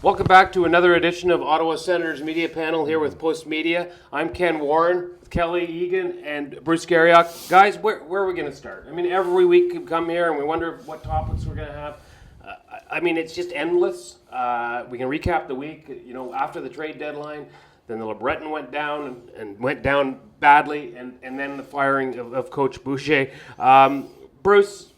Welcome back to another edition of Ottawa Senators Media Panel here with Post Media. I'm Ken Warren, Kelly Egan, and Bruce Garriock. Guys, where are we going to start? I mean, every week we come here and we wonder what topics we're going to have. I mean, it's just endless. We can recap the week, after the trade deadline. Then the LeBreton went down and went down badly, and then the firing of Coach Boucher. Bruce,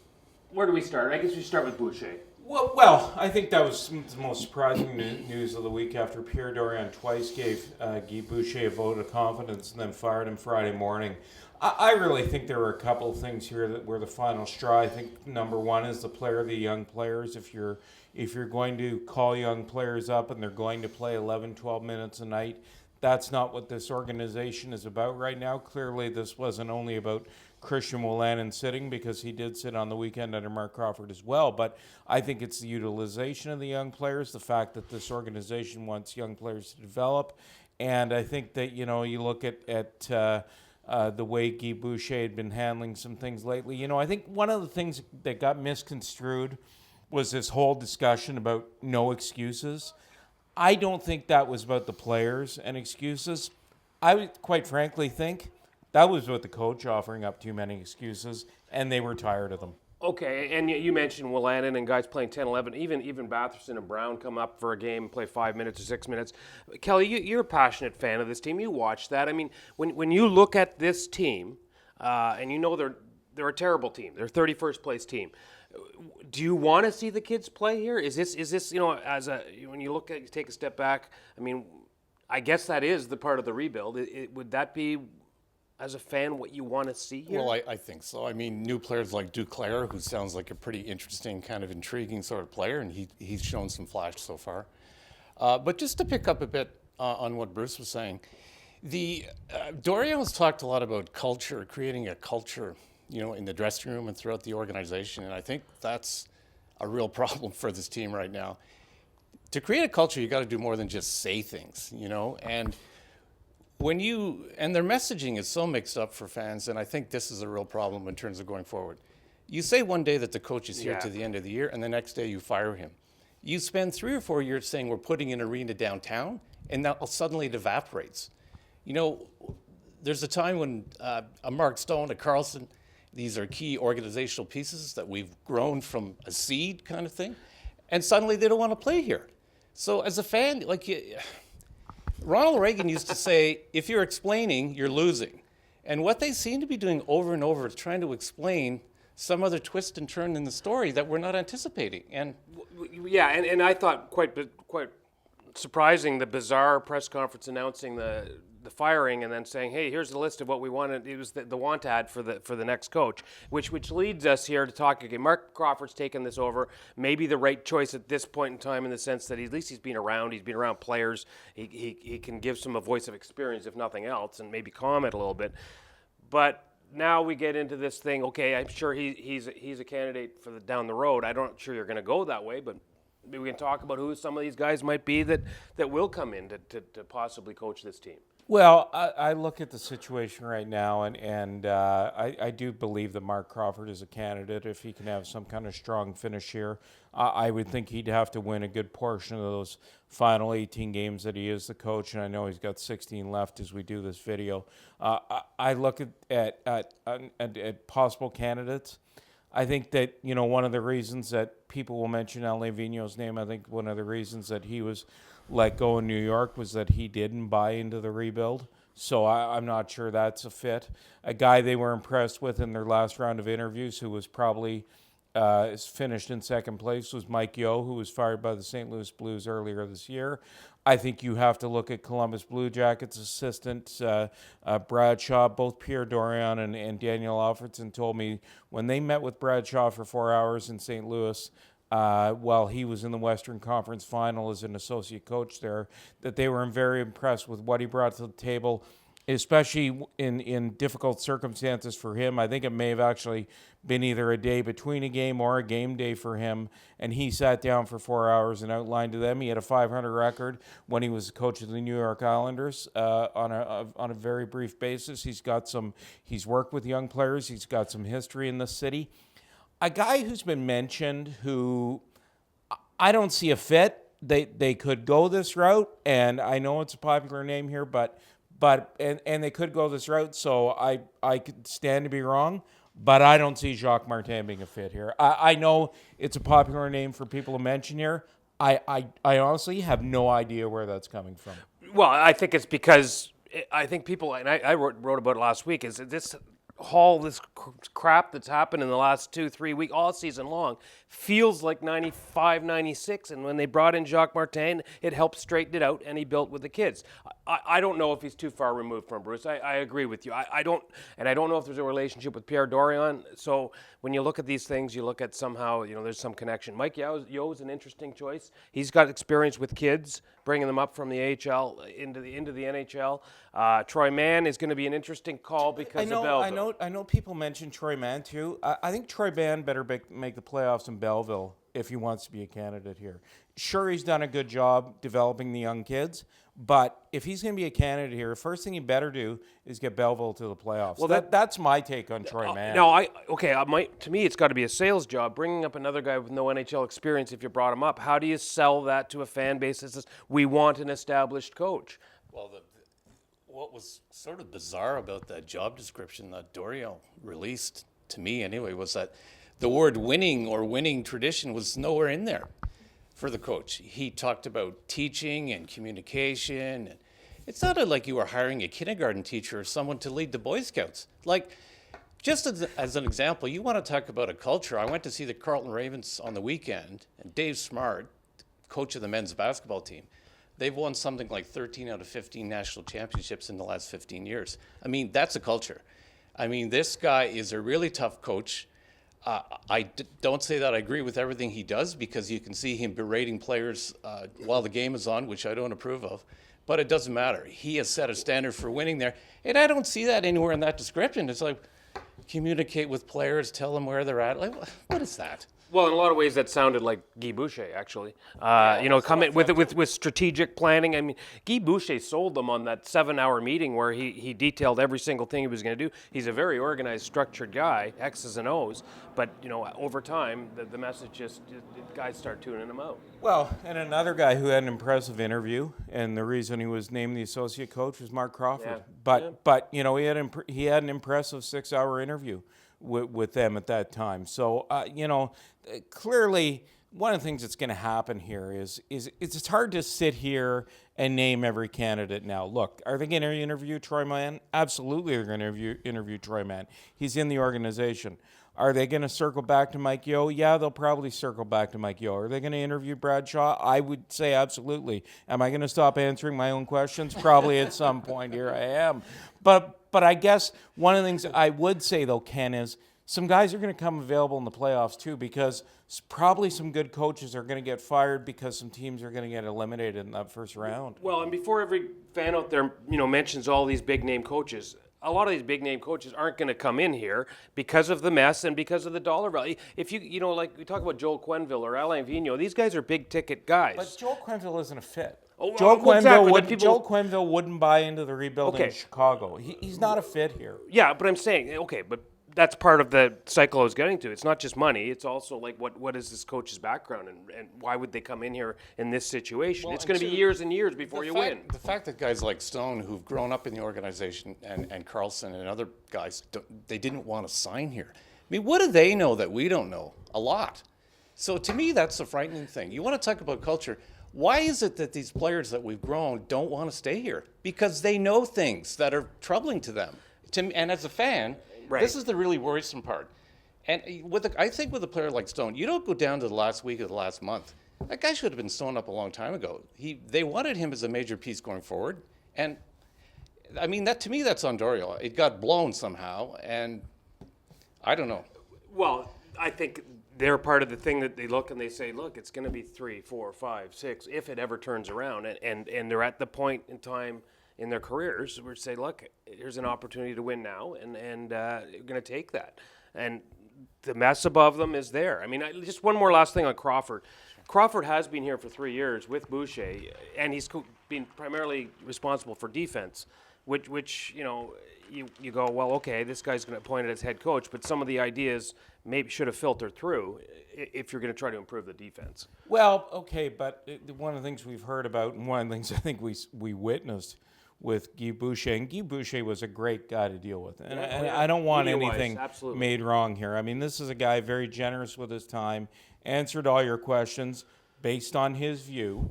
where do we start? I guess we start with Boucher. Well, I think that was the most surprising news of the week after Pierre Dorion twice gave Guy Boucher a vote of confidence and then fired him Friday morning. I really think there were a couple of things here that were the final straw. I think number one is the player of the young players. If you're going to call young players up and they're going to play 11, 12 minutes a night, that's not what this organization is about right now. Clearly, this wasn't only about Christian Wolanin sitting, because he did sit on the weekend under Marc Crawford as well. But I think it's the utilization of the young players, the fact that this organization wants young players to develop. And I think that, you look at the way Guy Boucher had been handling some things lately. I think one of the things that got misconstrued was this whole discussion about no excuses. I don't think that was about the players and excuses. I would quite frankly think that was about the coach offering up too many excuses, and they were tired of them. Okay, and you mentioned Wolanin and guys playing 10, 11, even Batherson and Brown come up for a game, play 5 minutes or 6 minutes. Kelly, you're a passionate fan of this team. You watch that. I mean, when you look at this team, and they're a terrible team. They're a 31st place team. Do you want to see the kids play here? Is this when you take a step back, I mean, I guess that is the part of the rebuild. Would that be, as a fan, what you want to see here? Well, I think so. I mean, new players like Duclair, who sounds like a pretty interesting, kind of intriguing sort of player, and he's shown some flash so far. But just to pick up a bit on what Bruce was saying, Dorion has talked a lot about culture, creating a culture, in the dressing room and throughout the organization, and I think that's a real problem for this team right now. To create a culture, you got to do more than just say things, and their messaging is so mixed up for fans, and I think this is a real problem in terms of going forward. You say one day that the coach is here to the end of the year, and the next day you fire him. You spend 3 or 4 years saying we're putting an arena downtown, and now suddenly it evaporates. There's a time when a Mark Stone, a Carlson, these are key organizational pieces that we've grown from a seed kind of thing, and suddenly they don't want to play here. So as a fan, Ronald Reagan used to say, if you're explaining, you're losing. And what they seem to be doing over and over is trying to explain some other twist and turn in the story that we're not anticipating. And I thought quite surprising, the bizarre press conference announcing the firing and then saying, hey, here's the list of what we wanted. It was the want ad for the next coach, which leads us here to talk again. Marc Crawford's taken this over, maybe the right choice at this point in time, in the sense that at least he's been around players. He can give some a voice of experience, if nothing else, and maybe comment a little bit. But now we get into this thing. Okay, I'm sure he's a candidate for down the road. I'm not sure you're going to go that way, but maybe we can talk about who some of these guys might be that will come in to possibly coach this team. Well, I look at the situation right now, and I do believe that Marc Crawford is a candidate if he can have some kind of strong finish here. I would think he'd have to win a good portion of those final 18 games that he is the coach, and I know he's got 16 left as we do this video. I look at possible candidates. I think that, one of the reasons that people will mention Alain Vigneault's name, I think one of the reasons that he was let go in New York was that he didn't buy into the rebuild. So I'm not sure that's a fit. A guy they were impressed with in their last round of interviews, who was probably finished in second place, was Mike Yeo, who was fired by the St. Louis Blues earlier this year. I think you have to look at Columbus Blue Jackets assistant Bradshaw. Both Pierre Dorion and Daniel Alfredson told me when they met with Bradshaw for 4 hours in St. Louis, while he was in the Western Conference Final as an associate coach there, that they were very impressed with what he brought to the table, especially in difficult circumstances for him. I think it may have actually been either a day between a game or a game day for him, and he sat down for 4 hours and outlined to them. He had a .500 record when he was coach of the New York Islanders on a very brief basis. He's worked with young players. He's got some history in the city. A guy who's been mentioned who I don't see a fit they could go this route, and I know it's a popular name here, but they could go this route. So I could stand to be wrong, but I don't see Jacques Martin being a fit here. I know it's a popular name for people to mention here. I honestly have no idea where that's coming from. Well, I think it's because I think people, and I wrote about it last week, is that this crap that's happened in the last 2-3 weeks, all season long, feels like 95, 96. And when they brought in Jacques Martin, it helped straighten it out, and he built with the kids. I don't know if he's too far removed from Bruce. I agree with you. I don't know if there's a relationship with Pierre Dorion. So when you look at these things, you look at somehow, there's some connection. Mike Yeo is an interesting choice. He's got experience with kids, bringing them up from the AHL into the NHL. Troy Mann is going to be an interesting call because of Belleville. I know people mention Troy Mann too. I think Troy Mann better make the playoffs in Belleville if he wants to be a candidate here. Sure, he's done a good job developing the young kids, but if he's going to be a candidate here, the first thing he better do is get Belleville to the playoffs. Well, that's my take on Troy Mann. No, to me, it's got to be a sales job. Bringing up another guy with no NHL experience, if you brought him up, how do you sell that to a fan base that says, we want an established coach? Well, what was sort of bizarre about that job description that Dorion released, to me anyway, was that the word winning or winning tradition was nowhere in there for the coach. He talked about teaching and communication. And it sounded like you were hiring a kindergarten teacher or someone to lead the Boy Scouts. Like, just as an example, you want to talk about a culture. I went to see the Carleton Ravens on the weekend, and Dave Smart, coach of the men's basketball team, they've won something like 13 out of 15 national championships in the last 15 years. I mean, that's a culture. I mean, this guy is a really tough coach. Don't say that I agree with everything he does, because you can see him berating players while the game is on, which I don't approve of. But it doesn't matter. He has set a standard for winning there. And I don't see that anywhere in that description. It's like, communicate with players, tell them where they're at. Like, what is that? Well, in a lot of ways, that sounded like Guy Boucher, actually. Come in with strategic planning. I mean, Guy Boucher sold them on that 7-hour meeting where he detailed every single thing he was going to do. He's a very organized, structured guy, X's and O's. But, over time, the message just guys start tuning him out. Well, and another guy who had an impressive interview, and the reason he was named the associate coach was Mark Crawford. Yeah. But he had an impressive 6-hour interview with them at that time. So, clearly one of the things that's going to happen here is it's hard to sit here and name every candidate now. Look, are they going to interview Troy Mann? Absolutely, they're going to interview Troy Mann. He's in the organization. Are they going to circle back to Mike Yeo? Yeah, they'll probably circle back to Mike Yeo. Are they going to interview Bradshaw? I would say absolutely. Am I going to stop answering my own questions? Probably at some point here I am. But I guess one of the things I would say, though, Ken, is some guys are going to come available in the playoffs, too, because probably some good coaches are going to get fired because some teams are going to get eliminated in that first round. Well, and before every fan out there, mentions all these big-name coaches, a lot of these big-name coaches aren't going to come in here because of the mess and because of the dollar value. If like we talk about Joel Quenneville or Alain Vigneault, these guys are big-ticket guys. But Joel Quenneville isn't a fit. Joel Quenneville wouldn't buy into the rebuilding in Chicago. He's not a fit here. Yeah, but I'm saying, but that's part of the cycle I was getting to. It's not just money. It's also like what is this coach's background and why would they come in here in this situation? Well, it's going to be years and years before you win. The fact that guys like Stone, who've grown up in the organization, and Carlson and other guys, they didn't want to sign here. I mean, what do they know that we don't know? A lot. So to me, that's a frightening thing. You want to talk about culture. Why is it that these players that we've grown don't want to stay here? Because they know things that are troubling to them. And as a fan, right, this is the really worrisome part. And I think with a player like Stone, you don't go down to the last week of the last month. That guy should have been sewn up a long time ago. They wanted him as a major piece going forward. And, I mean, to me, that's on Dorion. It got blown somehow, and I don't know. Well, I think they're part of the thing that they look and they say, look, it's going to be 3, 4, 5, 6, if it ever turns around. And they're at the point in time in their careers where say, look, here's an opportunity to win now, and you're going to take that. And the mess above them is there. I mean, just one more last thing on Crawford. Crawford has been here for 3 years with Boucher, and he's been primarily responsible for defense. which you go, well, okay, this guy's going to appoint it as head coach, but some of the ideas maybe should have filtered through if you're going to try to improve the defense. Well, okay, but one of the things we've heard about, and one of the things I think we witnessed with Guy Boucher, and Guy Boucher was a great guy to deal with. And I don't want anything made wrong here. I mean, this is a guy very generous with his time, answered all your questions based on his view.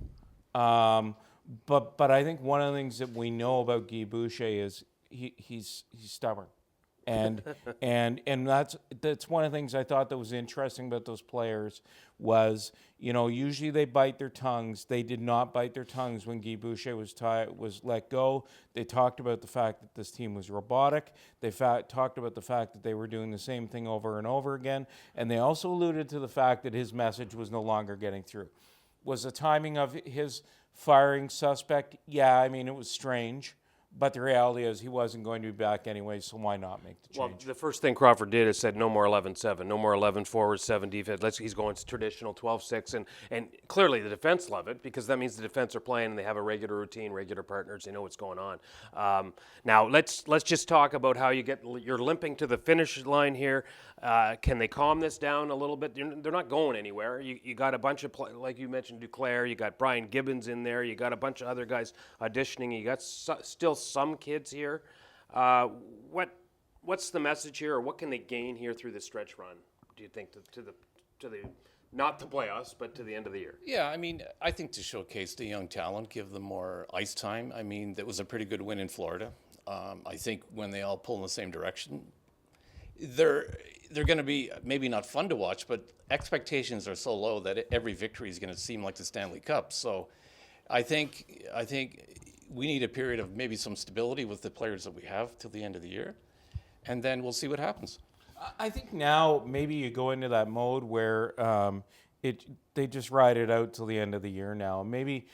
But I think one of the things that we know about Guy Boucher is he's stubborn. And that's one of the things I thought that was interesting about those players was, usually they bite their tongues. They did not bite their tongues when Guy Boucher was let go. They talked about the fact that this team was robotic. They talked about the fact that they were doing the same thing over and over again. And they also alluded to the fact that his message was no longer getting through. Was the timing of his firing suspect? Yeah, I mean, it was strange. But the reality is he wasn't going to be back anyway, so why not make the change? Well, the first thing Crawford did is said no more 11-7, no more 11 forwards, 7 defense. He's going to traditional 12-6, and clearly the defense love it because that means the defense are playing and they have a regular routine, regular partners. They know what's going on. Now let's just talk about how you're limping to the finish line here. Can they calm this down a little bit? They're not going anywhere. You got a bunch of like you mentioned, Duclair. You got Brian Gibbons in there. You got a bunch of other guys auditioning. You got still some kids here. What's the message here, or what can they gain here through the stretch run? Do you think to the not the playoffs, but to the end of the year? Yeah, I mean, I think to showcase the young talent, give them more ice time. I mean, that was a pretty good win in Florida. I think when they all pull in the same direction, they're going to be maybe not fun to watch, but expectations are so low that every victory is going to seem like the Stanley Cup. So, I think we need a period of maybe some stability with the players that we have till the end of the year, and then we'll see what happens. I think now maybe you go into that mode where they just ride it out till the end of the year now. Maybe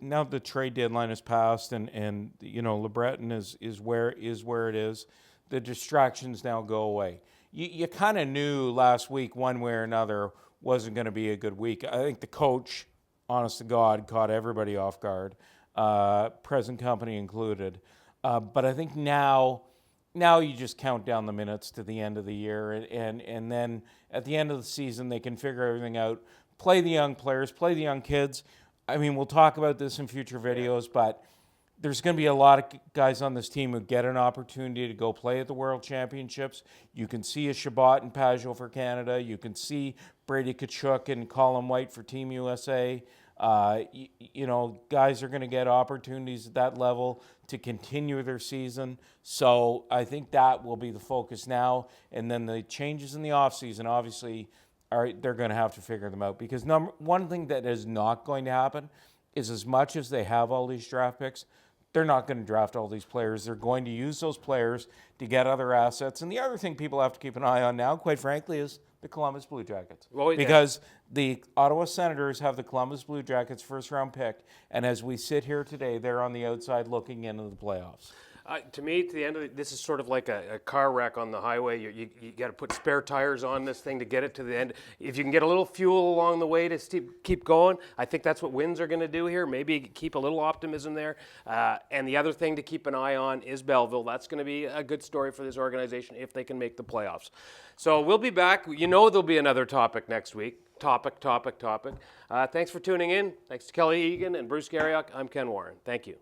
now the trade deadline has passed and LeBreton is where it is. The distractions now go away. You kind of knew last week one way or another wasn't going to be a good week. I think the coach, honest to God, caught everybody off guard, present company included. But I think now you just count down the minutes to the end of the year, and then at the end of the season they can figure everything out. Play the young players, play the young kids. I mean, we'll talk about this in future videos, but there's going to be a lot of guys on this team who get an opportunity to go play at the World Championships. You can see a Chabot and Pajot for Canada. You can see Brady Tkachuk and Colin White for Team USA. Guys are going to get opportunities at that level to continue their season. So I think that will be the focus now. And then the changes in the offseason, obviously, they're going to have to figure them out. Because one thing that is not going to happen is as much as they have all these draft picks, they're not going to draft all these players. They're going to use those players to get other assets. And the other thing people have to keep an eye on now, quite frankly, is the Columbus Blue Jackets. Because the Ottawa-Senators have the Columbus Blue Jackets first-round pick, and as we sit here today, they're on the outside looking into the playoffs. To me, to the end of it, this is sort of like a car wreck on the highway. You got to put spare tires on this thing to get it to the end. If you can get a little fuel along the way to keep going, I think that's what wins are going to do here. Maybe keep a little optimism there. And the other thing to keep an eye on is Belleville. That's going to be a good story for this organization if they can make the playoffs. So we'll be back. There'll be another topic next week. Topic. Thanks for tuning in. Thanks to Kelly Egan and Bruce Garriock. I'm Ken Warren. Thank you.